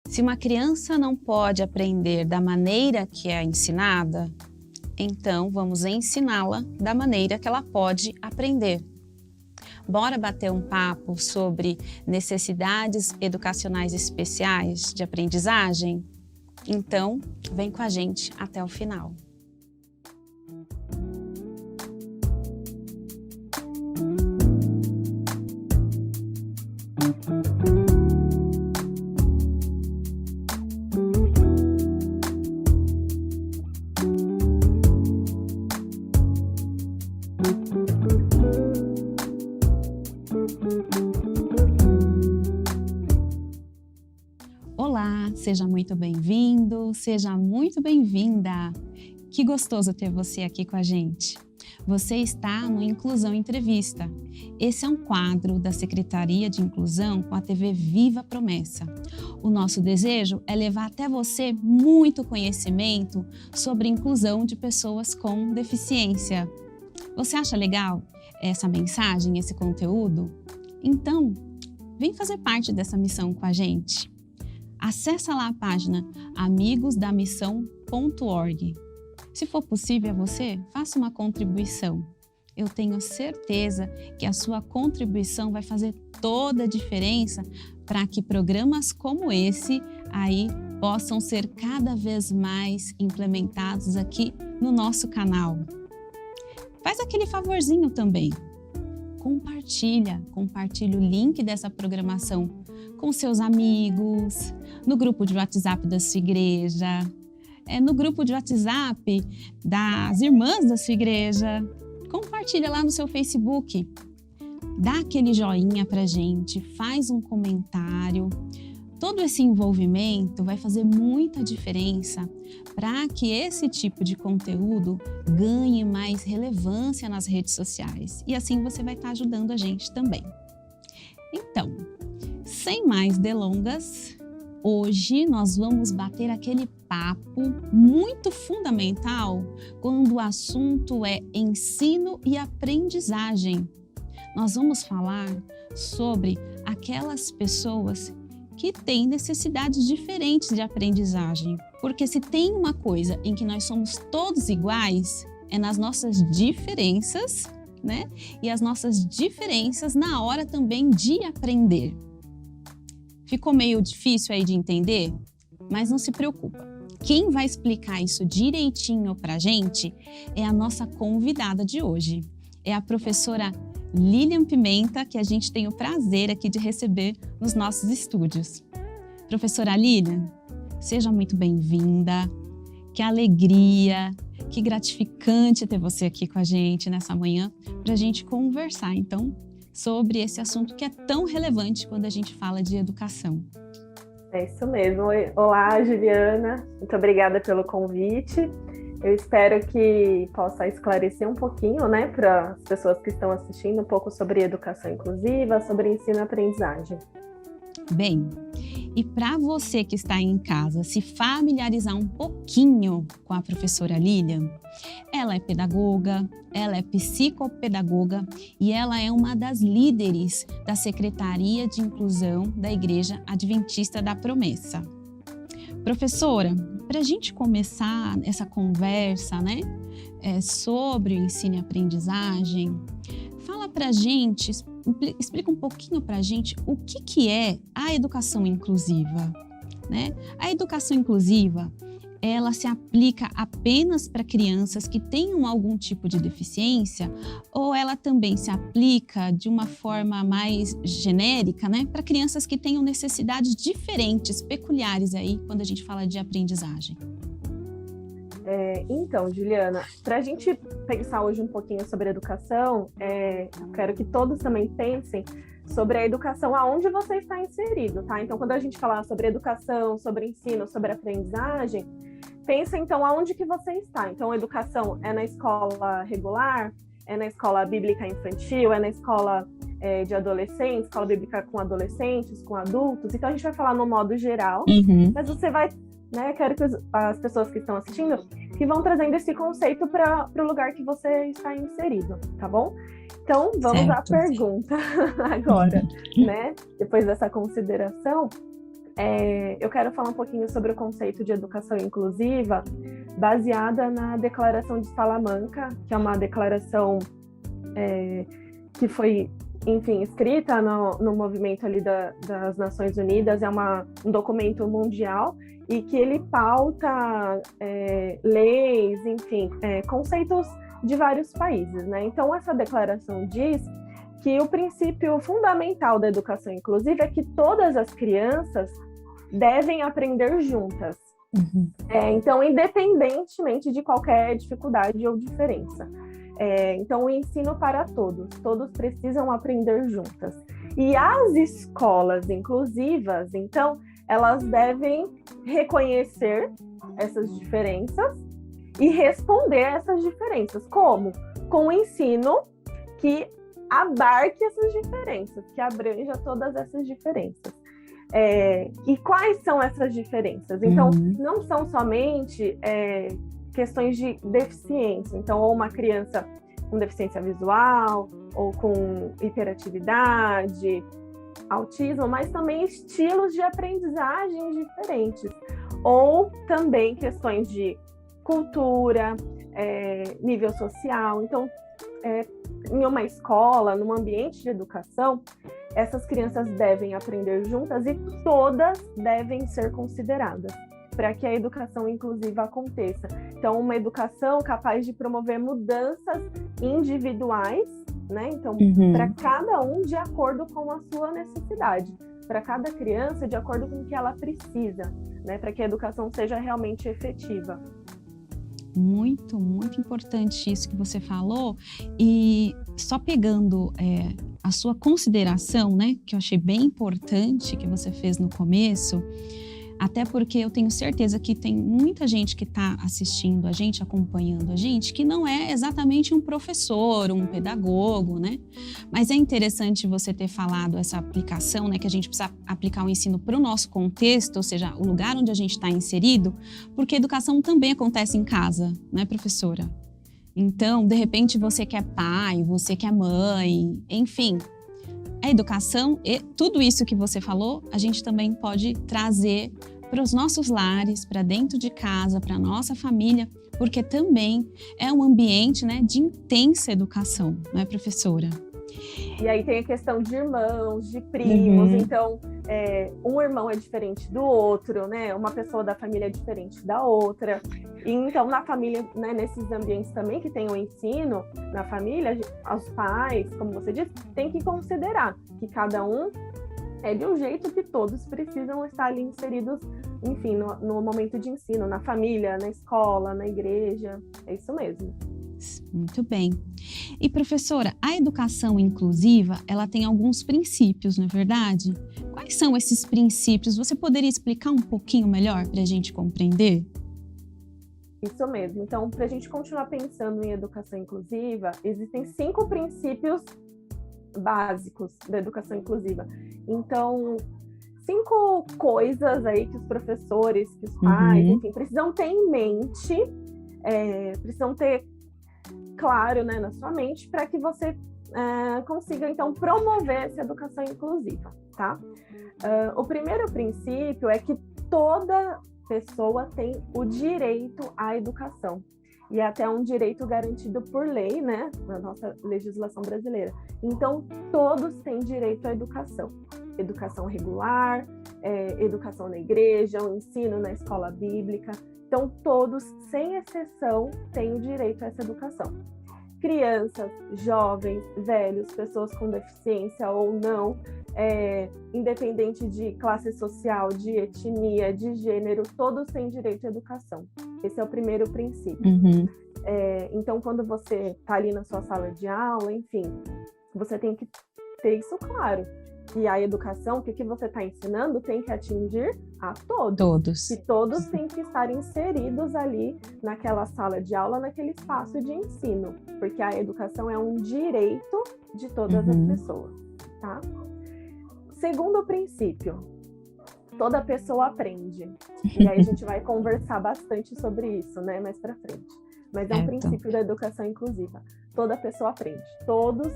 Se uma criança não pode aprender da maneira que é ensinada, então vamos ensiná-la da maneira que ela pode aprender. Bora bater um papo sobre necessidades educacionais especiais de aprendizagem? Então, vem com a gente até o final. Olá, seja muito bem-vindo, seja muito bem-vinda. Que gostoso ter você aqui com a gente. Você está no Inclusão Entrevista. Esse é um quadro da Secretaria de Inclusão com a TV Viva Promessa. O nosso desejo é levar até você muito conhecimento sobre inclusão de pessoas com deficiência. Você acha legal essa mensagem, esse conteúdo? Então, vem fazer parte dessa missão com a gente. Acesse lá a página amigosdamissão.org. Se for possível a você, faça uma contribuição. Eu tenho certeza que a sua contribuição vai fazer toda a diferença para que programas como esse aí possam ser cada vez mais implementados aqui no nosso canal. Faz aquele favorzinho também. Compartilha o link dessa programação com seus amigos, no grupo de WhatsApp da sua igreja, no grupo de WhatsApp das irmãs da sua igreja. Compartilha lá no seu Facebook. Dá aquele joinha pra gente, faz um comentário. Todo esse envolvimento vai fazer muita diferença para que esse tipo de conteúdo ganhe mais relevância nas redes sociais. E assim você vai estar ajudando a gente também. Então, sem mais delongas, hoje nós vamos bater aquele papo muito fundamental quando o assunto é ensino e aprendizagem. Nós vamos falar sobre aquelas pessoas que têm necessidades diferentes de aprendizagem. Porque se tem uma coisa em que nós somos todos iguais, é nas nossas diferenças, né? E as nossas diferenças na hora também de aprender. Ficou meio difícil aí de entender? Mas não se preocupa. Quem vai explicar isso direitinho pra gente é a nossa convidada de hoje. É a professora Lilian Pimenta, que a gente tem o prazer aqui de receber nos nossos estúdios. Professora Lilian, seja muito bem-vinda. Que alegria, que gratificante ter você aqui com a gente nessa manhã para a gente conversar, então, sobre esse assunto que é tão relevante quando a gente fala de educação. É isso mesmo. Olá, Juliana. Muito obrigada pelo convite. Eu espero que possa esclarecer um pouquinho, né, para as pessoas que estão assistindo, um pouco sobre educação inclusiva, sobre ensino e aprendizagem. Bem, e para você que está em casa se familiarizar um pouquinho com a professora Lilian, ela é pedagoga, ela é psicopedagoga e ela é uma das líderes da Secretaria de Inclusão da Igreja Adventista da Promessa. Professora, para a gente começar essa conversa, né, sobre o ensino e aprendizagem, fala para a gente, explica um pouquinho para a gente o que é a educação inclusiva, né? A educação inclusiva, ela se aplica apenas para crianças que tenham algum tipo de deficiência ou ela também se aplica de uma forma mais genérica, né, para crianças que tenham necessidades diferentes, peculiares aí, quando a gente fala de aprendizagem? Então, Juliana, para a gente pensar hoje um pouquinho sobre educação, eu quero que todos também pensem sobre a educação aonde você está inserido, tá? Então, quando a gente falar sobre educação, sobre ensino, sobre aprendizagem, pensa então aonde que você está. Então, a educação é na escola regular, é na escola bíblica infantil, é na escola de adolescentes, escola bíblica com adolescentes, com adultos. Então, a gente vai falar no modo geral, mas você vai, né, quero que as pessoas que estão assistindo que vão trazendo esse conceito para o lugar que você está inserido, tá bom? Então, vamos à pergunta agora, né? Depois dessa consideração, Eu quero falar um pouquinho sobre o conceito de educação inclusiva, baseada na Declaração de Salamanca, que é uma declaração que foi, enfim, escrita no movimento ali das Nações Unidas. É um documento mundial e que ele pauta leis, enfim, conceitos de vários países, né? Então, essa declaração diz que o princípio fundamental da educação inclusiva é que todas as crianças devem aprender juntas. Uhum. Então, independentemente de qualquer dificuldade ou diferença. Então, o ensino para todos precisam aprender juntas. E as escolas inclusivas, então, elas devem reconhecer essas diferenças e responder a essas diferenças. Como? Com o ensino que abarque essas diferenças, que abranja todas essas diferenças. E quais são essas diferenças? Então, não são somente questões de deficiência. Então, ou uma criança com deficiência visual, ou com hiperatividade, autismo, mas também estilos de aprendizagem diferentes. Ou também questões de cultura, nível social. Então, em uma escola, num ambiente de educação, essas crianças devem aprender juntas e todas devem ser consideradas para que a educação inclusiva aconteça. Então, uma educação capaz de promover mudanças individuais, né? Então, para cada um de acordo com a sua necessidade, para cada criança de acordo com o que ela precisa, né? Para que a educação seja realmente efetiva. Muito, muito importante isso que você falou. E só pegando a sua consideração, né, que eu achei bem importante que você fez no começo, até porque eu tenho certeza que tem muita gente que está assistindo a gente, acompanhando a gente, que não é exatamente um professor, um pedagogo, né? Mas é interessante você ter falado essa aplicação, né? Que a gente precisa aplicar o ensino para o nosso contexto, ou seja, o lugar onde a gente está inserido, porque a educação também acontece em casa, né, professora? Então, de repente, você que é pai, você que é mãe, enfim, a educação e tudo isso que você falou, a gente também pode trazer para os nossos lares, para dentro de casa, para a nossa família, porque também é um ambiente, né, de intensa educação, não é, professora? E aí tem a questão de irmãos, de primos, então um irmão é diferente do outro, né? Uma pessoa da família é diferente da outra. E então na família, né, nesses ambientes também que tem o ensino, na família, os pais, como você disse, tem que considerar que cada um é de um jeito que todos precisam estar ali inseridos, enfim, no momento de ensino, na família, na escola, na igreja, é isso mesmo. Muito bem. E professora, a educação inclusiva, ela tem alguns princípios, não é verdade? Quais são esses princípios? Você poderia explicar um pouquinho melhor para a gente compreender? Isso mesmo. Então, para a gente continuar pensando em educação inclusiva, existem 5 princípios básicos da educação inclusiva. Então, 5 coisas aí que os professores, que os pais, enfim, precisam ter em mente, precisam ter claro, né, na sua mente, para que você consiga, então, promover essa educação inclusiva, tá? O primeiro princípio é que toda pessoa tem o direito à educação. E é até um direito garantido por lei, né, na nossa legislação brasileira. Então, todos têm direito à educação. Educação regular, educação na igreja, o ensino na escola bíblica. Então, todos, sem exceção, têm o direito a essa educação. Crianças, jovens, velhos, pessoas com deficiência ou não, independente de classe social, de etnia, de gênero, todos têm direito à educação. Esse é o primeiro princípio. Então, quando você está ali na sua sala de aula, enfim, você tem que ter isso claro. Que a educação, que o que você está ensinando tem que atingir a todos. Que todos têm que estar inseridos ali naquela sala de aula, naquele espaço de ensino. Porque a educação é um direito de todas as pessoas, tá? Segundo princípio, toda pessoa aprende. E aí a gente vai conversar bastante sobre isso, né, mais pra frente. Mas é um princípio da educação inclusiva. Toda pessoa aprende. Todos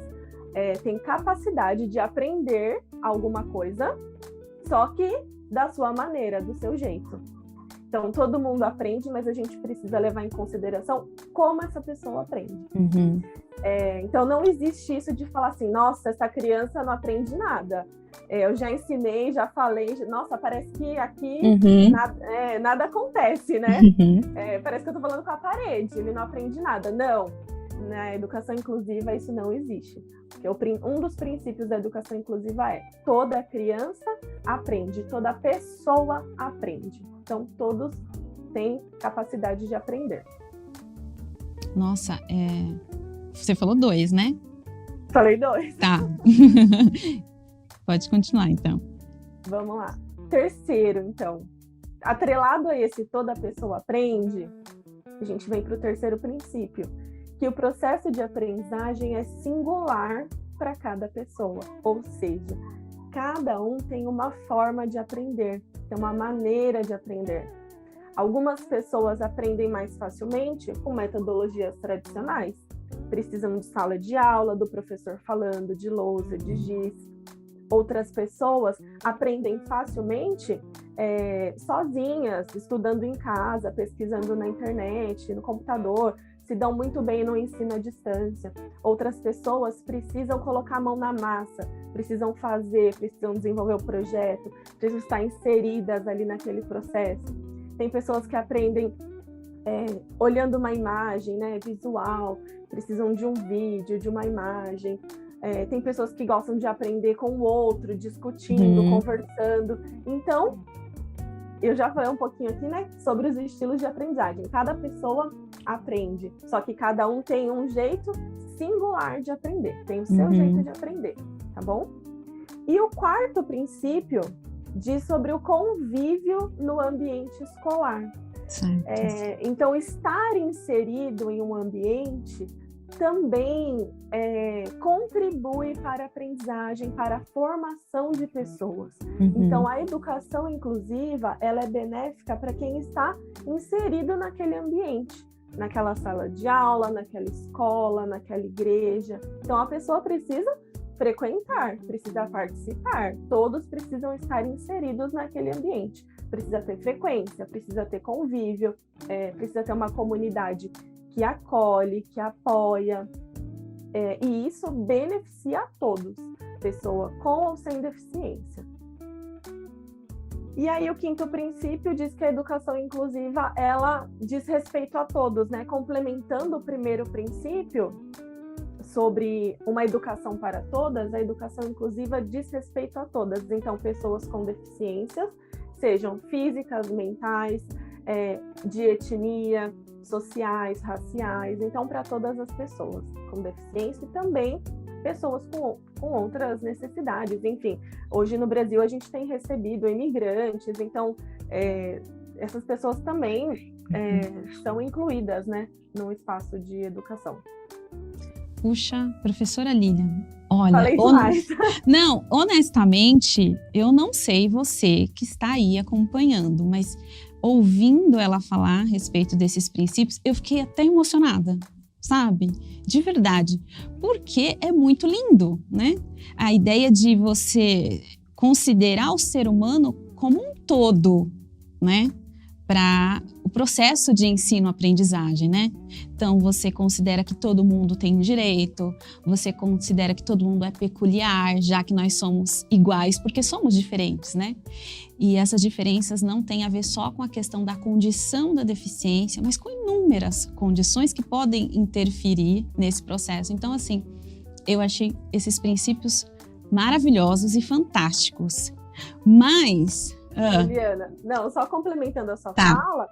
têm capacidade de aprender alguma coisa, só que da sua maneira, do seu jeito. Então, todo mundo aprende, mas a gente precisa levar em consideração como essa pessoa aprende. Então, não existe isso de falar assim, nossa, essa criança não aprende nada. Eu já ensinei, já falei, nossa, parece que aqui nada acontece, né? Parece que eu tô falando com a parede, ele não aprende nada. Não, na educação inclusiva isso não existe. Porque um dos princípios da educação inclusiva é toda criança aprende, toda pessoa aprende. Então, todos têm capacidade de aprender. Nossa, você falou 2, né? Falei 2. Tá. Pode continuar, então. Vamos lá. Terceiro, então. Atrelado a esse toda pessoa aprende, a gente vem para o terceiro princípio, que o processo de aprendizagem é singular para cada pessoa. Ou seja, cada um tem uma forma de aprender, tem uma maneira de aprender. Algumas pessoas aprendem mais facilmente com metodologias tradicionais. Precisam de sala de aula, do professor falando, de lousa, de giz. Outras pessoas aprendem facilmente sozinhas, estudando em casa, pesquisando na internet, no computador, se dão muito bem no ensino à distância. Outras pessoas precisam colocar a mão na massa, precisam desenvolver o projeto, precisam estar inseridas ali naquele processo. Tem pessoas que aprendem olhando uma imagem, né, visual, precisam de um vídeo, de uma imagem. Tem pessoas que gostam de aprender com o outro, discutindo, conversando. Então, eu já falei um pouquinho aqui, né, sobre os estilos de aprendizagem. Cada pessoa aprende, só que cada um tem um jeito singular de aprender, tem o seu jeito de aprender, tá bom? E o quarto princípio diz sobre o convívio no ambiente escolar. Então, estar inserido em um ambiente também contribui para a aprendizagem, para a formação de pessoas. Então, a educação inclusiva, ela é benéfica para quem está inserido naquele ambiente, naquela sala de aula, naquela escola, naquela igreja. Então, a pessoa precisa frequentar, precisa participar, todos precisam estar inseridos naquele ambiente. Precisa ter frequência, precisa ter convívio, precisa ter uma comunidade que acolhe, que apoia, e isso beneficia a todos, pessoa com ou sem deficiência. E aí o quinto princípio diz que a educação inclusiva, ela diz respeito a todos, né? Complementando o primeiro princípio sobre uma educação para todas, a educação inclusiva diz respeito a todas. Então, pessoas com deficiências, sejam físicas, mentais, de etnia, sociais, raciais, então para todas as pessoas com deficiência e também pessoas com outras necessidades. Enfim, hoje no Brasil a gente tem recebido imigrantes, então essas pessoas também são incluídas, né, no espaço de educação. Puxa, professora Lilian, olha, falei demais. Não, honestamente, eu não sei você que está aí acompanhando, mas ouvindo ela falar a respeito desses princípios, eu fiquei até emocionada, sabe? De verdade, porque é muito lindo, né? A ideia de você considerar o ser humano como um todo, né? Para o processo de ensino-aprendizagem, né? Então, você considera que todo mundo tem um direito, você considera que todo mundo é peculiar, já que nós somos iguais, porque somos diferentes, né? E essas diferenças não têm a ver só com a questão da condição da deficiência, mas com inúmeras condições que podem interferir nesse processo. Então, assim, eu achei esses princípios maravilhosos e fantásticos. Mas... Juliana, não, só complementando a sua fala,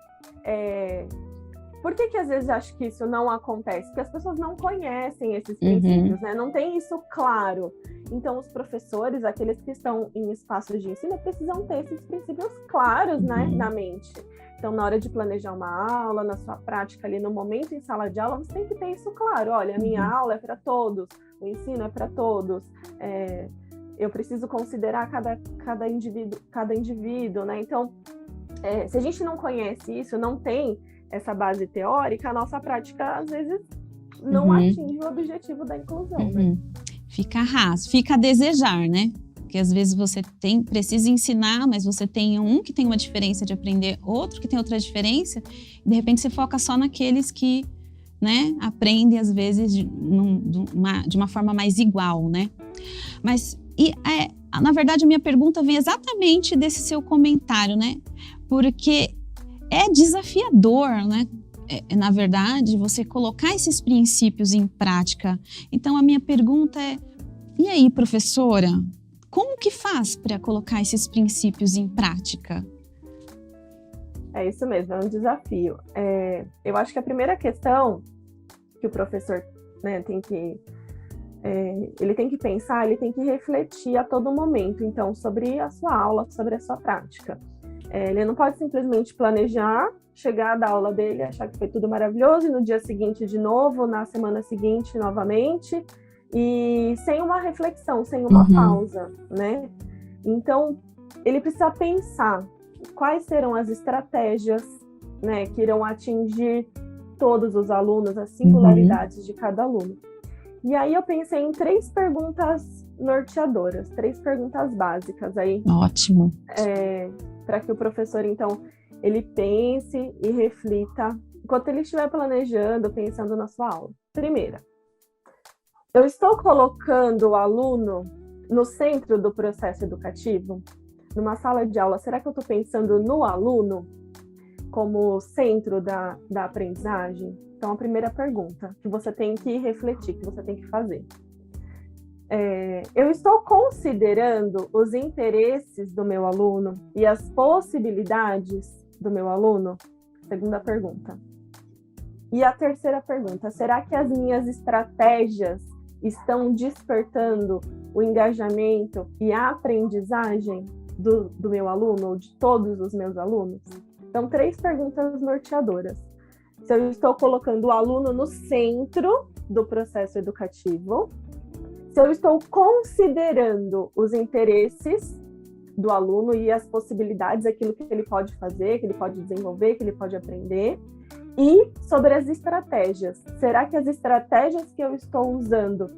por que às vezes eu acho que isso não acontece? Porque as pessoas não conhecem esses princípios, né? Não tem isso claro. Então, os professores, aqueles que estão em espaços de ensino, precisam ter esses princípios claros, né, na mente. Então, na hora de planejar uma aula, na sua prática ali, no momento em sala de aula, você tem que ter isso claro. Olha, a minha aula é para todos, o ensino é para todos, eu preciso considerar cada indivíduo, né? Então, se a gente não conhece isso, não tem essa base teórica, a nossa prática, às vezes, não atinge o objetivo da inclusão, né? Fica raso, fica a desejar, né? Porque às vezes você precisa ensinar, mas você tem um que tem uma diferença de aprender, outro que tem outra diferença, e de repente você foca só naqueles que, né, aprendem às vezes de uma forma mais igual, né? Mas, na verdade, a minha pergunta vem exatamente desse seu comentário, né? Porque é desafiador, né? Na verdade, você colocar esses princípios em prática. Então, a minha pergunta é, e aí, professora, como que faz para colocar esses princípios em prática? É isso mesmo, é um desafio. Eu acho que a primeira questão que o professor, né, ele tem que pensar, ele tem que refletir a todo momento, então, sobre a sua aula, sobre a sua prática. Ele não pode simplesmente planejar, chegar da aula dele, achar que foi tudo maravilhoso, e no dia seguinte de novo, na semana seguinte novamente, e sem uma reflexão, sem uma pausa, né? Então, ele precisa pensar quais serão as estratégias, né, que irão atingir todos os alunos, as singularidades de cada aluno. E aí eu pensei em 3 perguntas norteadoras, 3 perguntas básicas aí. Ótimo. Para que o professor, então, ele pense e reflita enquanto ele estiver planejando, pensando na sua aula. Primeira, eu estou colocando o aluno no centro do processo educativo? Numa sala de aula, será que eu estou pensando no aluno como centro da aprendizagem? Então, a primeira pergunta que você tem que refletir, que você tem que fazer. Eu estou considerando os interesses do meu aluno e as possibilidades do meu aluno? Segunda pergunta. E a terceira pergunta, será que as minhas estratégias estão despertando o engajamento e a aprendizagem do meu aluno ou de todos os meus alunos? Então, 3 perguntas norteadoras. Se eu estou colocando o aluno no centro do processo educativo, se eu estou considerando os interesses do aluno e as possibilidades, aquilo que ele pode fazer, que ele pode desenvolver, que ele pode aprender, e sobre as estratégias. Será que as estratégias que eu estou usando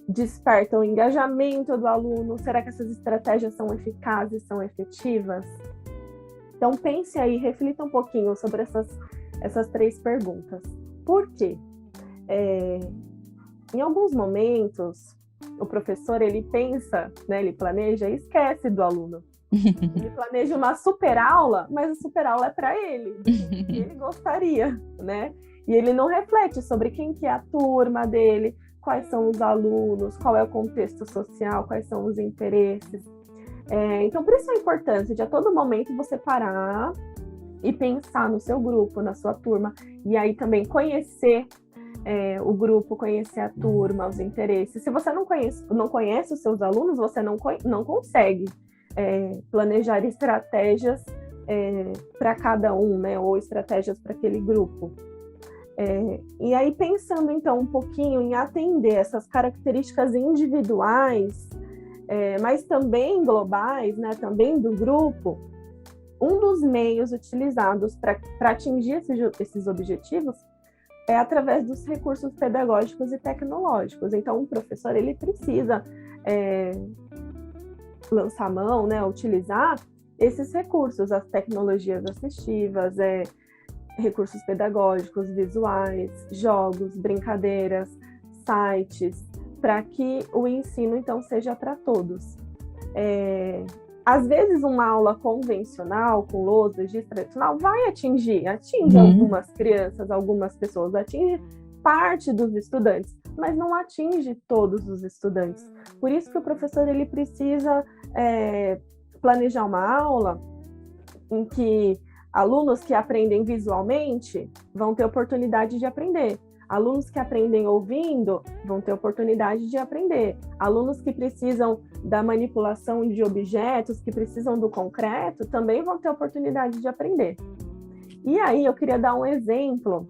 despertam o engajamento do aluno? Será que essas estratégias são eficazes, são efetivas? Então, pense aí, reflita um pouquinho sobre essas 3 perguntas. Por quê? Em alguns momentos, o professor, ele pensa, né, ele planeja e esquece do aluno. Ele planeja uma super aula, mas a super aula é para ele, que ele gostaria, né? E ele não reflete sobre quem que é a turma dele, quais são os alunos, qual é o contexto social, quais são os interesses. Então, por isso a importância de a todo momento você parar e pensar no seu grupo, na sua turma, e aí também conhecer o grupo, conhecer a turma, os interesses. Se você não conhece os seus alunos, você não consegue planejar estratégias para cada um, né, ou estratégias para aquele grupo. E aí, pensando então um pouquinho em atender essas características individuais, mas também globais, né, também do grupo, um dos meios utilizados para atingir esses objetivos é através dos recursos pedagógicos e tecnológicos. Então, o professor, ele precisa lançar mão, né, utilizar esses recursos, as tecnologias assistivas, recursos pedagógicos, visuais, jogos, brincadeiras, sites, para que o ensino, então, seja para todos. Às vezes, uma aula convencional, com lousa, registro tradicional, atinge algumas crianças, algumas pessoas, atinge parte dos estudantes, mas não atinge todos os estudantes. Por isso que o professor, ele precisa planejar uma aula em que alunos que aprendem visualmente vão ter oportunidade de aprender. Alunos que aprendem ouvindo vão ter oportunidade de aprender. Alunos que precisam da manipulação de objetos, que precisam do concreto, também vão ter oportunidade de aprender. E aí eu queria dar um exemplo,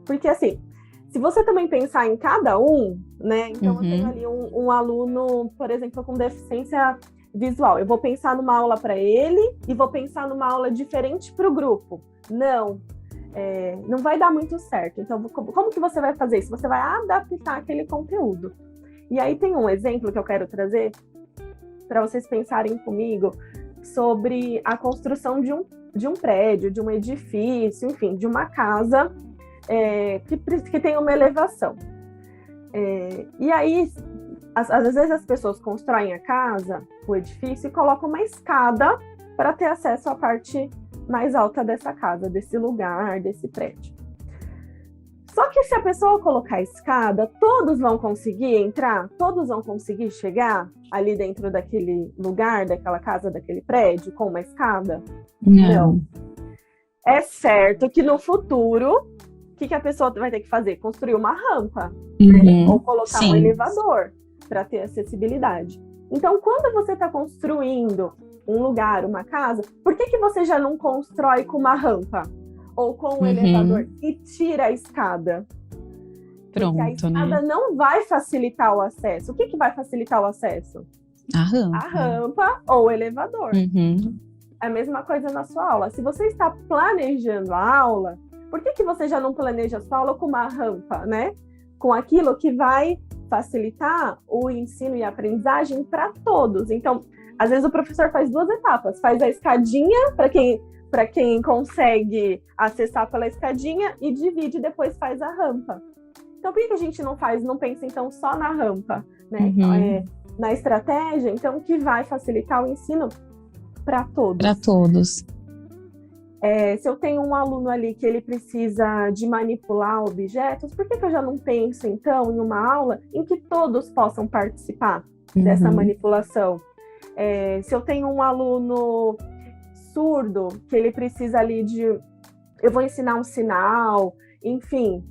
porque assim, se você também pensar em cada um, né? Então eu tenho ali um aluno, por exemplo, com deficiência visual. Eu vou pensar numa aula para ele e vou pensar numa aula diferente para o grupo. Não vai dar muito certo. Então, como que você vai fazer isso? Você vai adaptar aquele conteúdo. E aí tem um exemplo que eu quero trazer para vocês pensarem comigo sobre a construção de um prédio, de um edifício, enfim, de uma casa que tem uma elevação. E aí, às vezes as pessoas constroem a casa, o edifício, e colocam uma escada para ter acesso à parte mais alta dessa casa, desse lugar, desse prédio. Só que se a pessoa colocar a escada, todos vão conseguir entrar? Todos vão conseguir chegar ali dentro daquele lugar, daquela casa, daquele prédio, com uma escada? Não. É certo que no futuro, o que a pessoa vai ter que fazer? Construir uma rampa, ou colocar um elevador para ter acessibilidade. Então, quando você está construindo um lugar, uma casa, por que você já não constrói com uma rampa? Ou com um elevador e tira a escada? Pronto, porque a escada não vai facilitar o acesso. O que vai facilitar o acesso? A rampa. A rampa ou o elevador. É a mesma coisa na sua aula. Se você está planejando a aula, por que você já não planeja a sua aula com uma rampa, né? Com aquilo que vai facilitar o ensino e a aprendizagem para todos. Então, às vezes o professor faz 2 etapas. Faz a escadinha para quem consegue acessar pela escadinha e divide e depois faz a rampa. Então, por que a gente não pensa então só na rampa, né? Na estratégia, então, que vai facilitar o ensino para todos. Para todos. Se eu tenho um aluno ali que ele precisa de manipular objetos, por que eu já não penso, então, em uma aula em que todos possam participar dessa manipulação? Se eu tenho um aluno surdo, que ele precisa ali eu vou ensinar um sinal, enfim,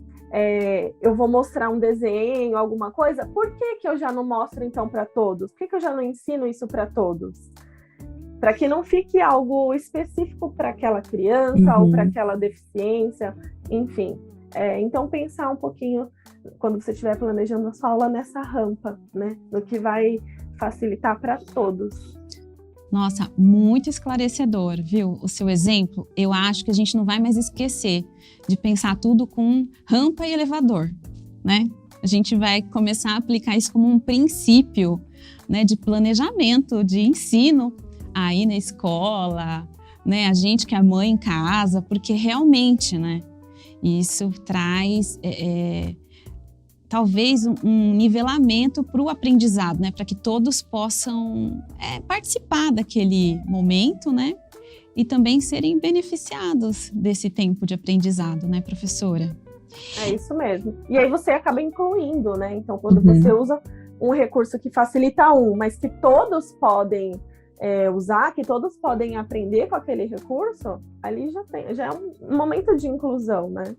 eu vou mostrar um desenho, alguma coisa, por que eu já não mostro então para todos? Por que eu já não ensino isso para todos? Para que não fique algo específico para aquela criança ou para aquela deficiência, enfim. Então, pensar um pouquinho, quando você estiver planejando a sua aula, nessa rampa, né? No que vai facilitar para todos. Nossa, muito esclarecedor, viu? O seu exemplo, eu acho que a gente não vai mais esquecer de pensar tudo com rampa e elevador, né? A gente vai começar a aplicar isso como um princípio, né, de planejamento, de ensino aí na escola, né? A gente que é mãe em casa, porque realmente, né? Isso traz talvez um nivelamento para o aprendizado, né? Para que todos possam participar daquele momento, né? E também serem beneficiados desse tempo de aprendizado, né, professora? É isso mesmo. E aí você acaba incluindo, né? Então, quando você usa um recurso que facilita mas que todos podem usar, que todos podem aprender com aquele recurso, ali já é um momento de inclusão, né?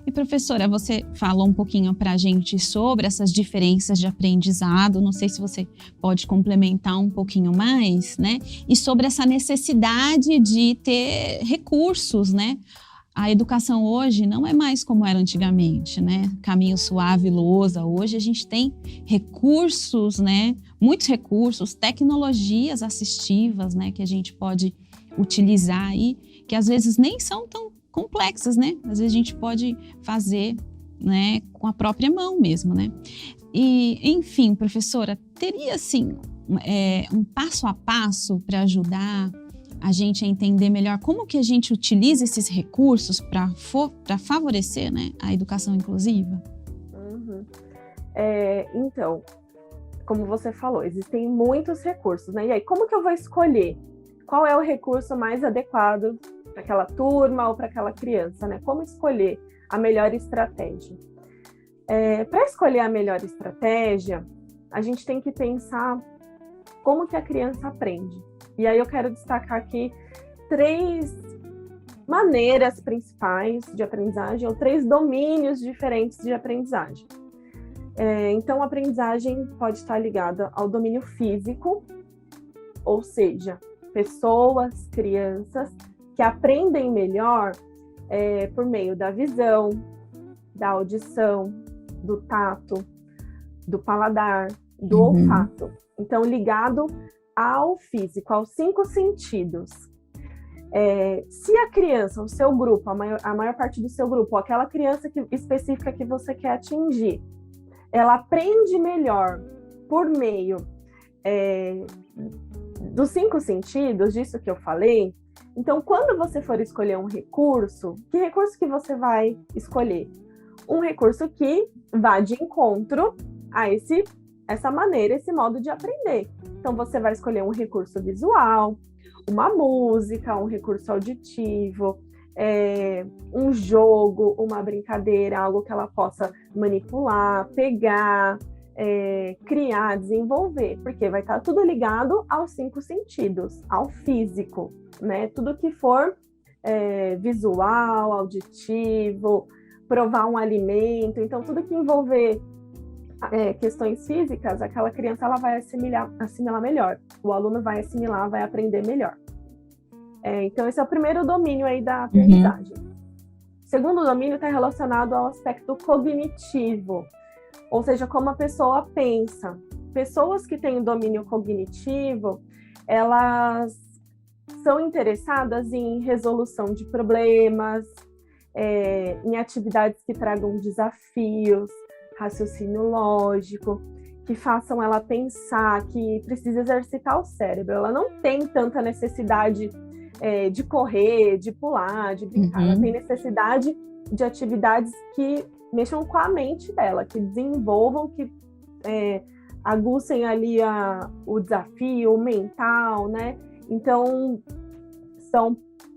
E professora, você falou um pouquinho para a gente sobre essas diferenças de aprendizado, não sei se você pode complementar um pouquinho mais, né? E sobre essa necessidade de ter recursos, né? A educação hoje não é mais como era antigamente, né? Caminho suave, lousa. Hoje a gente tem recursos, né? Muitos recursos, tecnologias assistivas, né? Que a gente pode utilizar aí, que às vezes nem são tão complexas, né? Às vezes a gente pode fazer, né, com a própria mão mesmo, né? E, enfim, professora, teria, assim, um passo a passo para ajudar a gente a entender melhor como que a gente utiliza esses recursos para favorecer, né, a educação inclusiva? Então, como você falou, existem muitos recursos, né? E aí, como que eu vou escolher qual é o recurso mais adequado para aquela turma ou para aquela criança, né? Como escolher a melhor estratégia? Para escolher a melhor estratégia, a gente tem que pensar como que a criança aprende. E aí eu quero destacar aqui 3 maneiras principais de aprendizagem, ou 3 domínios diferentes de aprendizagem. Então, a aprendizagem pode estar ligada ao domínio físico, ou seja, pessoas, crianças que aprendem melhor por meio da visão, da audição, do tato, do paladar, do olfato. Então, ligado ao físico, aos 5 sentidos. Se a criança, o seu grupo, a maior parte do seu grupo, ou aquela criança específica que você quer atingir, ela aprende melhor por meio dos 5 sentidos, disso que eu falei. Então, quando você for escolher um recurso, que recurso que você vai escolher? Um recurso que vá de encontro a essa maneira, esse modo de aprender. Então, você vai escolher um recurso visual, uma música, um recurso auditivo, um jogo, uma brincadeira, algo que ela possa manipular, pegar, criar, desenvolver, porque vai estar tudo ligado aos 5 sentidos, ao físico, né? Tudo que for visual, auditivo, provar um alimento, então tudo que envolver questões físicas, aquela criança ela vai assimilar melhor, o aluno vai assimilar, vai aprender melhor. Então esse é o primeiro domínio aí da aprendizagem. O segundo domínio está relacionado ao aspecto cognitivo, ou seja, como a pessoa pensa. Pessoas que têm o domínio cognitivo, elas são interessadas em resolução de problemas, em atividades que tragam desafios, raciocínio lógico, que façam ela pensar, que precisa exercitar o cérebro. Ela não tem tanta necessidade de correr, de pular, de brincar. Ela tem necessidade de atividades que mexam com a mente dela, que desenvolvam, que aguçem ali o desafio mental, né? Então,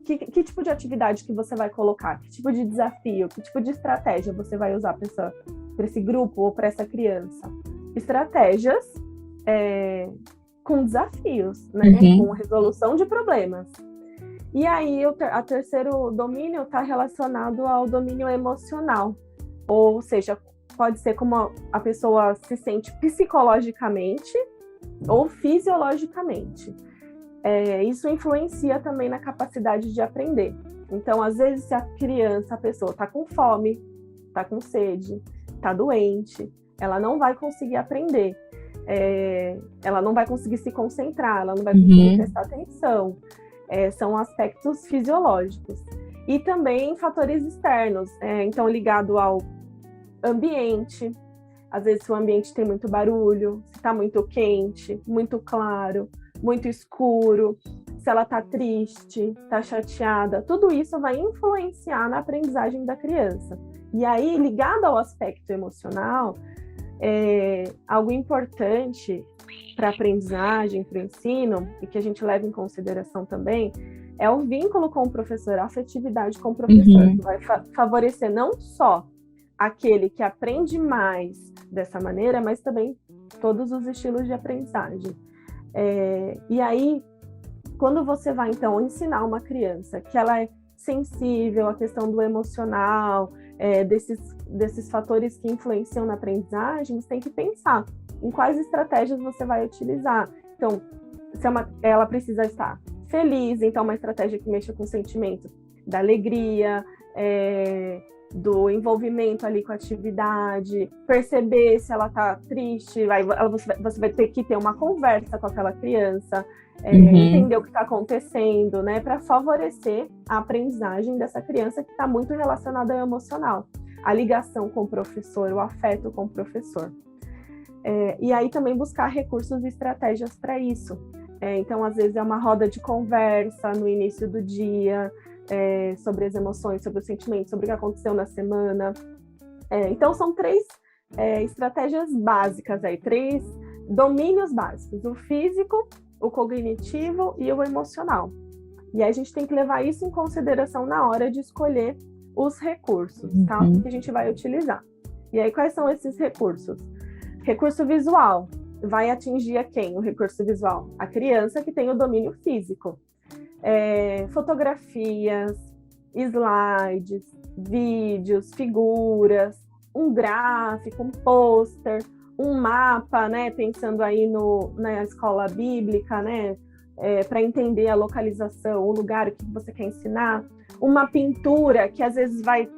que tipo de atividade que você vai colocar? Que tipo de desafio? Que tipo de estratégia você vai usar para esse grupo ou para essa criança? Estratégias com desafios, né? Com resolução de problemas. E aí, o terceiro domínio está relacionado ao domínio emocional. Ou seja, pode ser como a pessoa se sente psicologicamente ou fisiologicamente. Isso influencia também na capacidade de aprender. Então, às vezes, se a pessoa está com fome, está com sede, está doente, ela não vai conseguir aprender. Ela não vai conseguir se concentrar, ela não vai conseguir prestar atenção. São aspectos fisiológicos. E também fatores externos, então ligado ao ambiente. Às vezes, se o ambiente tem muito barulho, se está muito quente, muito claro, muito escuro, se ela está triste, está chateada, tudo isso vai influenciar na aprendizagem da criança. E aí, ligado ao aspecto emocional, algo importante para a aprendizagem, para o ensino, e que a gente leva em consideração também, é o vínculo com o professor, a afetividade com o professor, que vai favorecer não só aquele que aprende mais dessa maneira, mas também todos os estilos de aprendizagem. E aí, quando você vai, então, ensinar uma criança que ela é sensível à questão do emocional, desses fatores que influenciam na aprendizagem, você tem que pensar em quais estratégias você vai utilizar. Então, ela precisa estar feliz, então uma estratégia que mexa com o sentimento da alegria, do envolvimento ali com a atividade, perceber se ela está triste, você vai ter que ter uma conversa com aquela criança, entender o que está acontecendo, né, para favorecer a aprendizagem dessa criança que está muito relacionada ao emocional, a ligação com o professor, o afeto com o professor. E aí também buscar recursos e estratégias para isso. Então, às vezes, é uma roda de conversa no início do dia, sobre as emoções, sobre os sentimentos, sobre o que aconteceu na semana. Então, são 3 estratégias básicas, 3 domínios básicos: o físico, o cognitivo e o emocional. E aí a gente tem que levar isso em consideração na hora de escolher os recursos, tá? Que a gente vai utilizar. E aí, quais são esses recursos? Recurso visual. Vai atingir a quem o recurso visual? A criança que tem o domínio físico. Fotografias, slides, vídeos, figuras, um gráfico, um pôster, um mapa, né? Pensando aí na escola bíblica, né? Para entender a localização, o lugar, o que você quer ensinar. Uma pintura que às vezes vai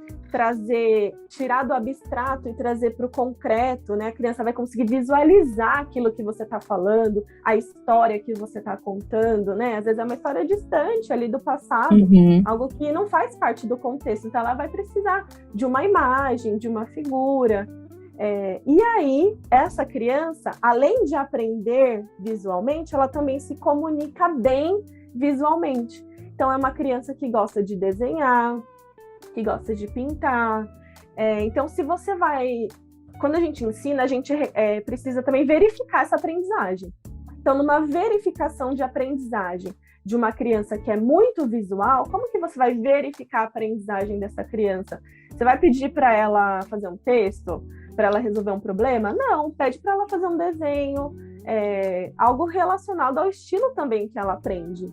tirar do abstrato e trazer para o concreto, né? A criança vai conseguir visualizar aquilo que você está falando, a história que você está contando, né? Às vezes é uma história distante ali do passado, algo que não faz parte do contexto, então ela vai precisar de uma imagem, de uma figura. E aí, essa criança, além de aprender visualmente, ela também se comunica bem visualmente. Então, é uma criança que gosta de desenhar, que gosta de pintar. Então, se você vai... Quando a gente ensina, a gente precisa também verificar essa aprendizagem. Então, numa verificação de aprendizagem de uma criança que é muito visual, como que você vai verificar a aprendizagem dessa criança? Você vai pedir para ela fazer um texto? Para ela resolver um problema? Não, pede para ela fazer um desenho, algo relacionado ao estilo também que ela aprende.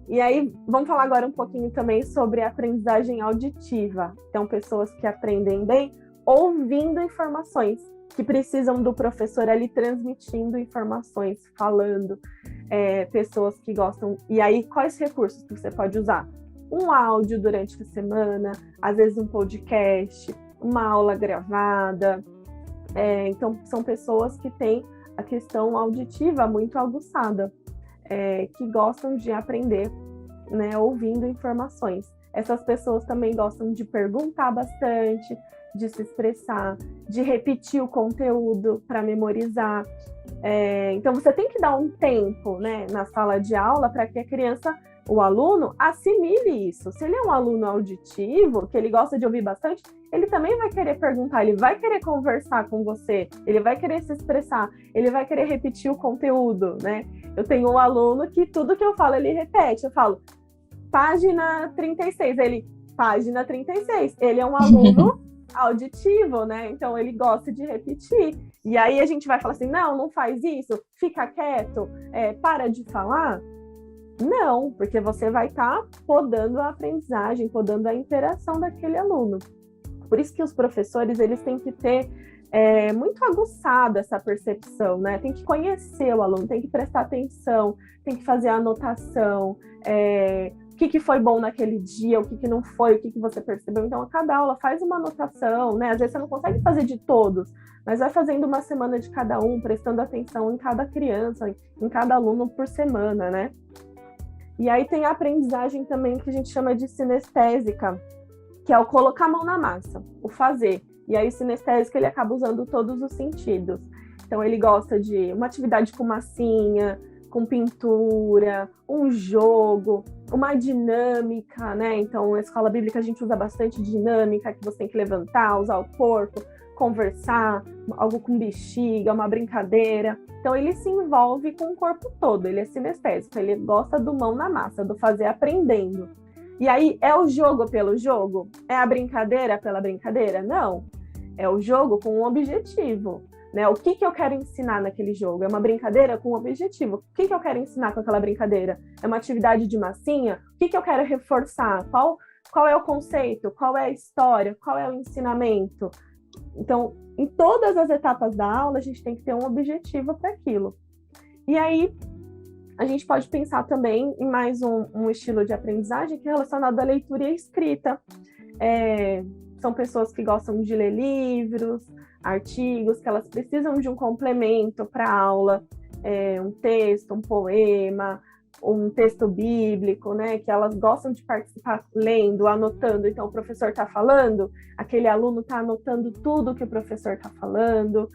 E aí, vamos falar agora um pouquinho também sobre a aprendizagem auditiva. Então, pessoas que aprendem bem ouvindo informações, que precisam do professor ali transmitindo informações, falando, pessoas que gostam. E aí, quais recursos que você pode usar? Um áudio durante a semana, às vezes um podcast, uma aula gravada. Então, são pessoas que têm a questão auditiva muito aguçada, que gostam de aprender, né, ouvindo informações. Essas pessoas também gostam de perguntar bastante, de se expressar, de repetir o conteúdo para memorizar. Então, você tem que dar um tempo, né, na sala de aula para que a criança, o aluno, assimile isso. Se ele é um aluno auditivo, que ele gosta de ouvir bastante, ele também vai querer perguntar, ele vai querer conversar com você, ele vai querer se expressar, ele vai querer repetir o conteúdo, né? Eu tenho um aluno que tudo que eu falo, ele repete. Eu falo, página 36. Ele, página 36. Ele é um aluno auditivo, né? Então, ele gosta de repetir. E aí, a gente vai falar assim, não faz isso, fica quieto, para de falar. Não, porque você vai estar podando a aprendizagem, podando a interação daquele aluno. Por isso que os professores, eles têm que ter muito aguçada essa percepção, né? Tem que conhecer o aluno, tem que prestar atenção, tem que fazer a anotação, o que foi bom naquele dia, o que não foi, o que você percebeu. Então, a cada aula faz uma anotação, né? Às vezes você não consegue fazer de todos, mas vai fazendo uma semana de cada um, prestando atenção em cada criança, em cada aluno por semana, né? E aí tem a aprendizagem também que a gente chama de sinestésica, que é o colocar a mão na massa, o fazer. E aí, sinestésico, ele acaba usando todos os sentidos. Então, ele gosta de uma atividade com massinha, com pintura, um jogo, uma dinâmica, né? Então, na escola bíblica, a gente usa bastante dinâmica, que você tem que levantar, usar o corpo, conversar, algo com bexiga, uma brincadeira. Então, ele se envolve com o corpo todo, ele é sinestésico, ele gosta do mão na massa, do fazer aprendendo. E aí, é o jogo pelo jogo? É a brincadeira pela brincadeira? Não. É o jogo com um objetivo, né? O que eu quero ensinar naquele jogo? É uma brincadeira com um objetivo. O que eu quero ensinar com aquela brincadeira? É uma atividade de massinha? O que eu quero reforçar? Qual é o conceito? Qual é a história? Qual é o ensinamento? Então, em todas as etapas da aula, a gente tem que ter um objetivo para aquilo. E aí, a gente pode pensar também em mais um estilo de aprendizagem que é relacionado à leitura e à escrita. São pessoas que gostam de ler livros, artigos, que elas precisam de um complemento para a aula, um texto, um poema, um texto bíblico, né? Que elas gostam de participar lendo, anotando. Então, o professor está falando, aquele aluno está anotando tudo que o professor está falando,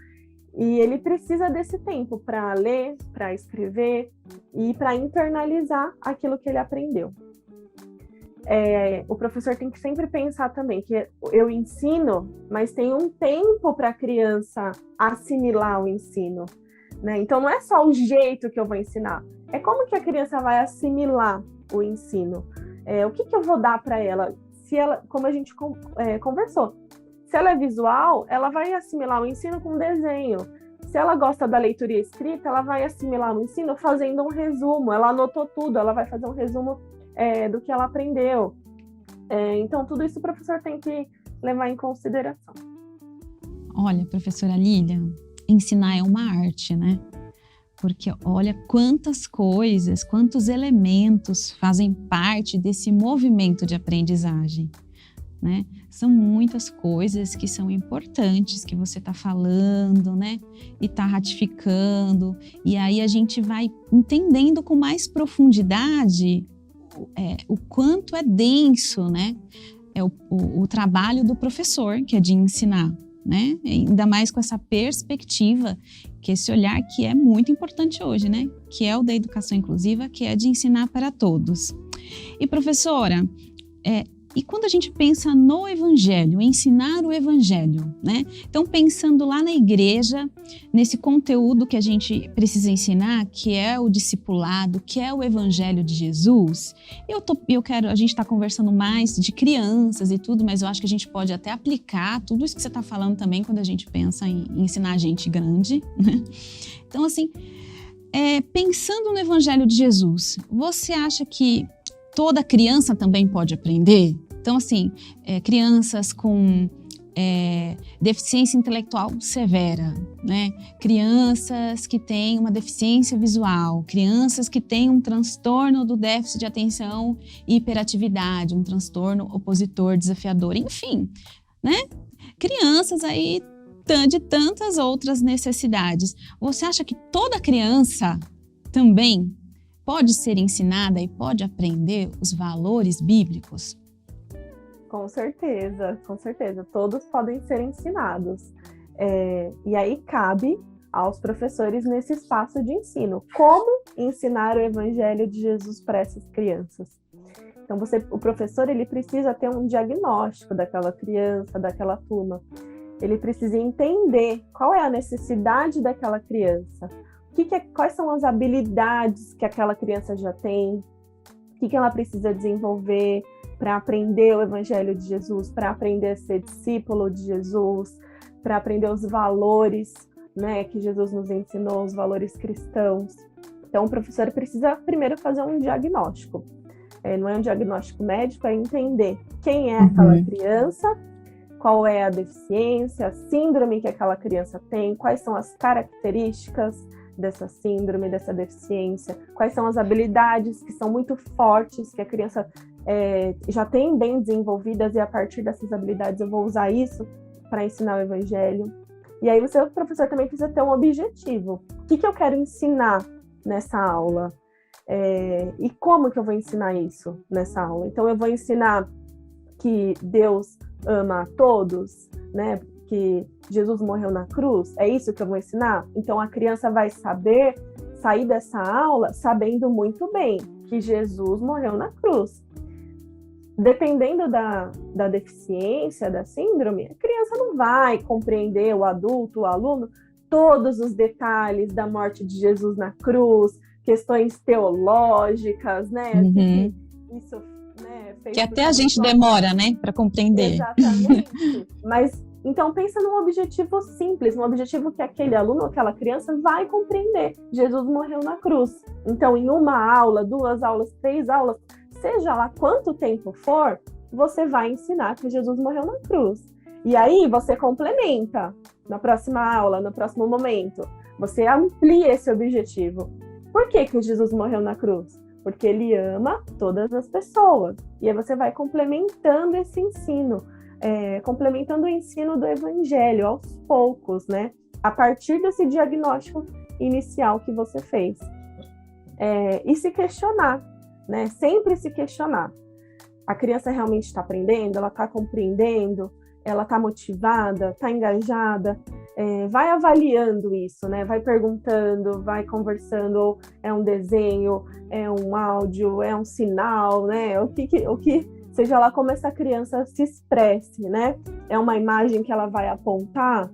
e ele precisa desse tempo para ler, para escrever e para internalizar aquilo que ele aprendeu. O professor tem que sempre pensar também que eu ensino, mas tem um tempo para a criança assimilar o ensino, né? Então, não é só o jeito que eu vou ensinar, é como que a criança vai assimilar o ensino. O que eu vou dar para ela? Se ela, como a gente conversou, se ela é visual, ela vai assimilar o ensino com desenho. Se ela gosta da leitura e escrita, ela vai assimilar o ensino fazendo um resumo. Ela anotou tudo, ela vai fazer um resumo do que ela aprendeu. Então, tudo isso o professor tem que levar em consideração. Olha, professora Lilian, ensinar é uma arte, né? Porque olha quantas coisas, quantos elementos fazem parte desse movimento de aprendizagem, né? São muitas coisas que são importantes que você está falando, né? E está ratificando. E aí a gente vai entendendo com mais profundidade o quanto é denso, né? O trabalho do professor, que é de ensinar, né? Ainda mais com essa perspectiva, que esse olhar que é muito importante hoje, né? Que é o da educação inclusiva, que é de ensinar para todos. E professora, e quando a gente pensa no evangelho, ensinar o evangelho, né? Então, pensando lá na igreja, nesse conteúdo que a gente precisa ensinar, que é o discipulado, que é o evangelho de Jesus, a gente está conversando mais de crianças e tudo, mas eu acho que a gente pode até aplicar tudo isso que você está falando também quando a gente pensa em ensinar gente grande, né? Então, assim, pensando no evangelho de Jesus, você acha que toda criança também pode aprender? Então, assim, crianças com deficiência intelectual severa, né? Crianças que têm uma deficiência visual, crianças que têm um transtorno do déficit de atenção e hiperatividade, um transtorno opositor desafiador, enfim, né? Crianças aí de tantas outras necessidades. Você acha que toda criança também pode ser ensinada e pode aprender os valores bíblicos? Com certeza, com certeza. Todos podem ser ensinados. E aí cabe aos professores nesse espaço de ensino. Como ensinar o Evangelho de Jesus para essas crianças? Então, o professor ele precisa ter um diagnóstico daquela criança, daquela turma. Ele precisa entender qual é a necessidade daquela criança. Quais são as habilidades que aquela criança já tem? O que ela precisa desenvolver para aprender o Evangelho de Jesus, para aprender a ser discípulo de Jesus, para aprender os valores, né, que Jesus nos ensinou, os valores cristãos. Então, o professor precisa primeiro fazer um diagnóstico. Não é um diagnóstico médico, é entender quem é aquela criança, qual é a deficiência, a síndrome que aquela criança tem, quais são as características dessa síndrome, dessa deficiência, quais são as habilidades que são muito fortes, que a criança já tem bem desenvolvidas, e a partir dessas habilidades eu vou usar isso para ensinar o Evangelho. E aí o professor também precisa ter um objetivo. O que eu quero ensinar nessa aula? E como que eu vou ensinar isso nessa aula? Então eu vou ensinar que Deus ama a todos, né? Que Jesus morreu na cruz, é isso que eu vou ensinar? Então a criança vai sair dessa aula sabendo muito bem que Jesus morreu na cruz. Dependendo da deficiência, da síndrome, a criança não vai compreender, o adulto, o aluno, todos os detalhes da morte de Jesus na cruz, questões teológicas, né? Isso, né, que até a gente demora, né, para compreender. Exatamente. Mas então pensa num objetivo simples, num objetivo que aquele aluno ou aquela criança vai compreender. Jesus morreu na cruz. Então, em uma aula, 2 aulas, 3 aulas, seja lá quanto tempo for, você vai ensinar que Jesus morreu na cruz. E aí você complementa na próxima aula, no próximo momento. Você amplia esse objetivo. Por que Jesus morreu na cruz? Porque ele ama todas as pessoas. E aí você vai complementando esse ensino, complementando o ensino do Evangelho aos poucos, né? A partir desse diagnóstico inicial que você fez. E se questionar, né? Sempre se questionar. A criança realmente está aprendendo? Ela está compreendendo? Ela está motivada? Está engajada? Vai avaliando isso, né? Vai perguntando, vai conversando. Ou é um desenho, é um áudio, é um sinal, né? O que seja lá como essa criança se expresse, né? É uma imagem que ela vai apontar?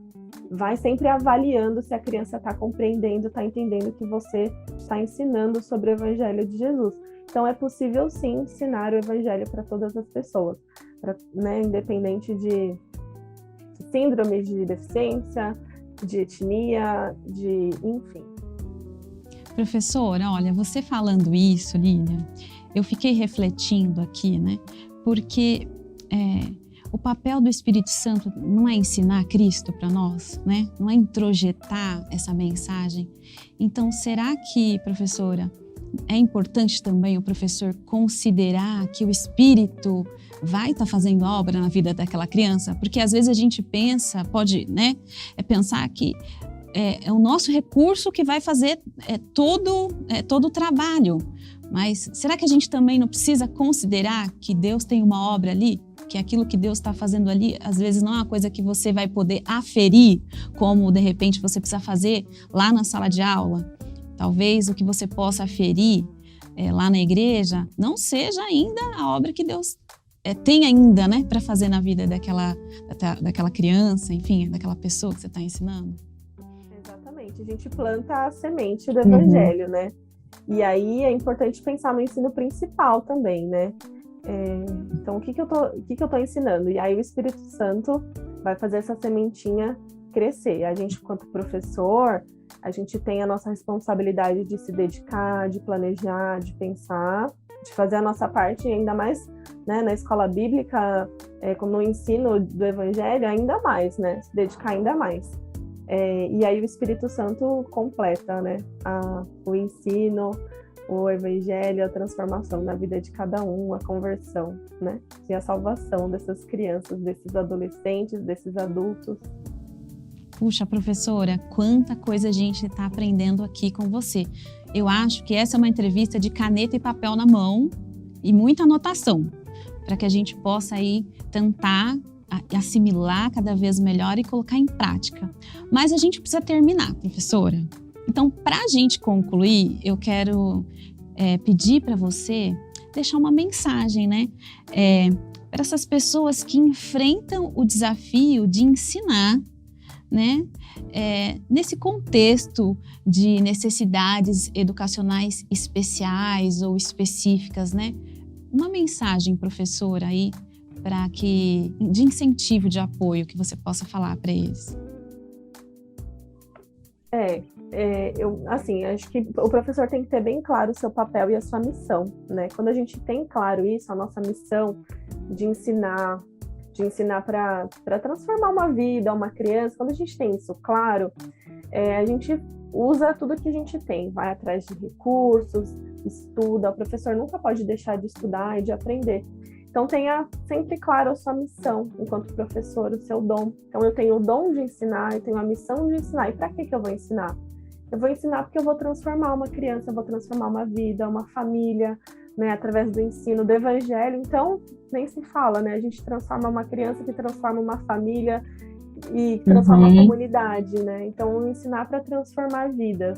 Vai sempre avaliando se a criança está compreendendo, está entendendo o que você está ensinando sobre o Evangelho de Jesus. Então, é possível, sim, ensinar o Evangelho para todas as pessoas, né? Independente de síndrome de deficiência, de etnia, enfim. Professora, olha, você falando isso, Lília, eu fiquei refletindo aqui, né? Porque o papel do Espírito Santo não é ensinar Cristo para nós, né? Não é introjetar essa mensagem. Então, será que, professora, é importante também o professor considerar que o Espírito vai estar fazendo obra na vida daquela criança? Porque às vezes a gente pensa, pode, né, pensar que é o nosso recurso que vai fazer todo o trabalho. Mas será que a gente também não precisa considerar que Deus tem uma obra ali porque aquilo que Deus está fazendo ali, às vezes não é uma coisa que você vai poder aferir, como de repente você precisa fazer lá na sala de aula. Talvez o que você possa aferir lá na igreja não seja ainda a obra que Deus tem ainda, né, para fazer na vida daquela criança, enfim, daquela pessoa que você está ensinando. Exatamente, a gente planta a semente do evangelho, né? E aí é importante pensar no ensino principal também, né? Então, o que eu tô ensinando? E aí o Espírito Santo vai fazer essa sementinha crescer. A gente, enquanto professor, a gente tem a nossa responsabilidade de se dedicar, de planejar, de pensar, de fazer a nossa parte, ainda mais, né, na escola bíblica, no ensino do evangelho, ainda mais, né? Se dedicar ainda mais. E aí o Espírito Santo completa, né, o ensino, o evangelho, a transformação na vida de cada um, a conversão, né, e a salvação dessas crianças, desses adolescentes, desses adultos. Puxa, professora, quanta coisa a gente está aprendendo aqui com você. Eu acho que essa é uma entrevista de caneta e papel na mão e muita anotação, para que a gente possa aí tentar assimilar cada vez melhor e colocar em prática. Mas a gente precisa terminar, professora. Então, para a gente concluir, eu quero pedir para você deixar uma mensagem, né? Para essas pessoas que enfrentam o desafio de ensinar, né? Nesse contexto de necessidades educacionais especiais ou específicas, né? Uma mensagem, professora, aí, de incentivo, de apoio, que você possa falar para eles. Eu acho que o professor tem que ter bem claro o seu papel e a sua missão, né? Quando a gente tem claro isso, a nossa missão de ensinar para transformar uma vida, uma criança, quando a gente tem isso claro, a gente usa tudo que a gente tem, vai atrás de recursos, estuda. O professor nunca pode deixar de estudar e de aprender. Então, tenha sempre claro a sua missão enquanto professor, o seu dom. Então, eu tenho o dom de ensinar, eu tenho a missão de ensinar. E para que eu vou ensinar? Eu vou ensinar porque eu vou transformar uma criança, eu vou transformar uma vida, uma família, né, através do ensino do evangelho. Então, nem se fala, né? A gente transforma uma criança que transforma uma família e que transforma uma comunidade, né? Então, ensinar para transformar vidas.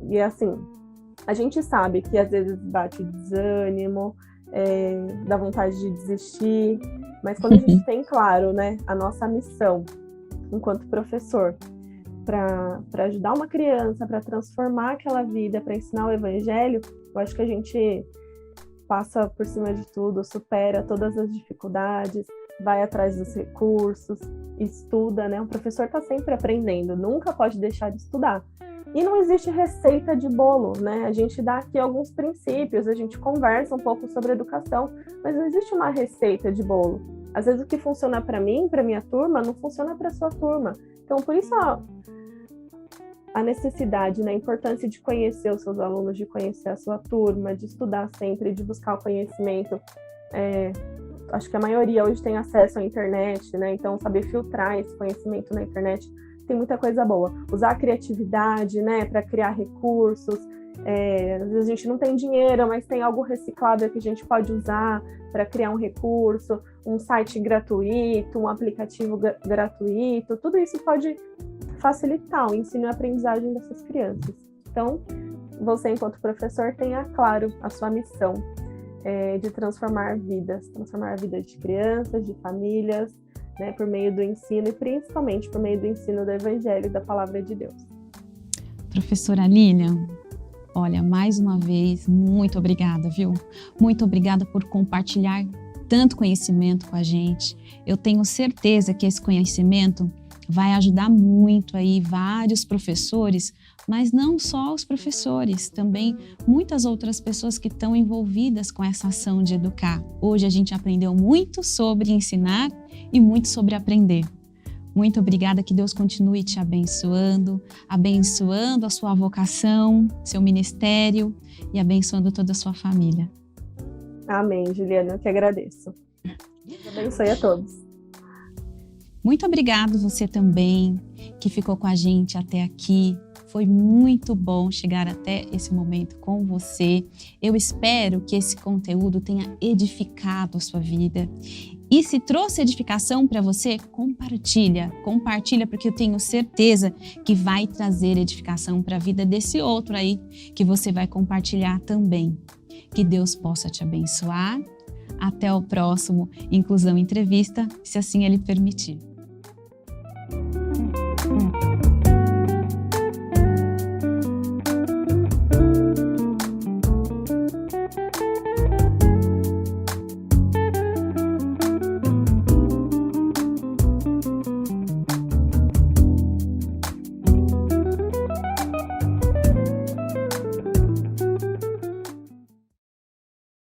E assim, a gente sabe que às vezes bate desânimo, dá vontade de desistir, mas quando a gente tem claro, né, a nossa missão enquanto professor para ajudar uma criança, para transformar aquela vida, para ensinar o evangelho, eu acho que a gente passa por cima de tudo, supera todas as dificuldades, vai atrás dos recursos, estuda, né? O professor está sempre aprendendo, nunca pode deixar de estudar. E não existe receita de bolo, né? A gente dá aqui alguns princípios, a gente conversa um pouco sobre educação, mas não existe uma receita de bolo. Às vezes o que funciona para mim, para minha turma, não funciona para sua turma. Então, por isso a necessidade, né? A importância de conhecer os seus alunos, de conhecer a sua turma, de estudar sempre, de buscar o conhecimento. Acho que a maioria hoje tem acesso à internet, né? Então, saber filtrar esse conhecimento na internet tem muita coisa boa. Usar a criatividade, né, para criar recursos. Às vezes a gente não tem dinheiro, mas tem algo reciclável que a gente pode usar para criar um recurso, um site gratuito, um aplicativo gratuito. Tudo isso pode facilitar o ensino e a aprendizagem dessas crianças. Então, você, enquanto professor, tenha claro a sua missão de transformar vidas, transformar a vida de crianças, de famílias, né, por meio do ensino e principalmente por meio do ensino do Evangelho e da Palavra de Deus. Professora Lilian, olha, mais uma vez, muito obrigada, viu? Muito obrigada por compartilhar tanto conhecimento com a gente. Eu tenho certeza que esse conhecimento vai ajudar muito aí vários professores, mas não só os professores, também muitas outras pessoas que estão envolvidas com essa ação de educar. Hoje a gente aprendeu muito sobre ensinar e muito sobre aprender. Muito obrigada, que Deus continue te abençoando, abençoando a sua vocação, seu ministério e abençoando toda a sua família. Amém, Juliana, eu que agradeço. Deus abençoe a todos. Muito obrigado você também que ficou com a gente até aqui. Foi muito bom chegar até esse momento com você. Eu espero que esse conteúdo tenha edificado a sua vida. E se trouxe edificação para você, compartilha porque eu tenho certeza que vai trazer edificação para a vida desse outro aí que você vai compartilhar também. Que Deus possa te abençoar. Até o próximo Inclusão Entrevista, se assim Ele permitir.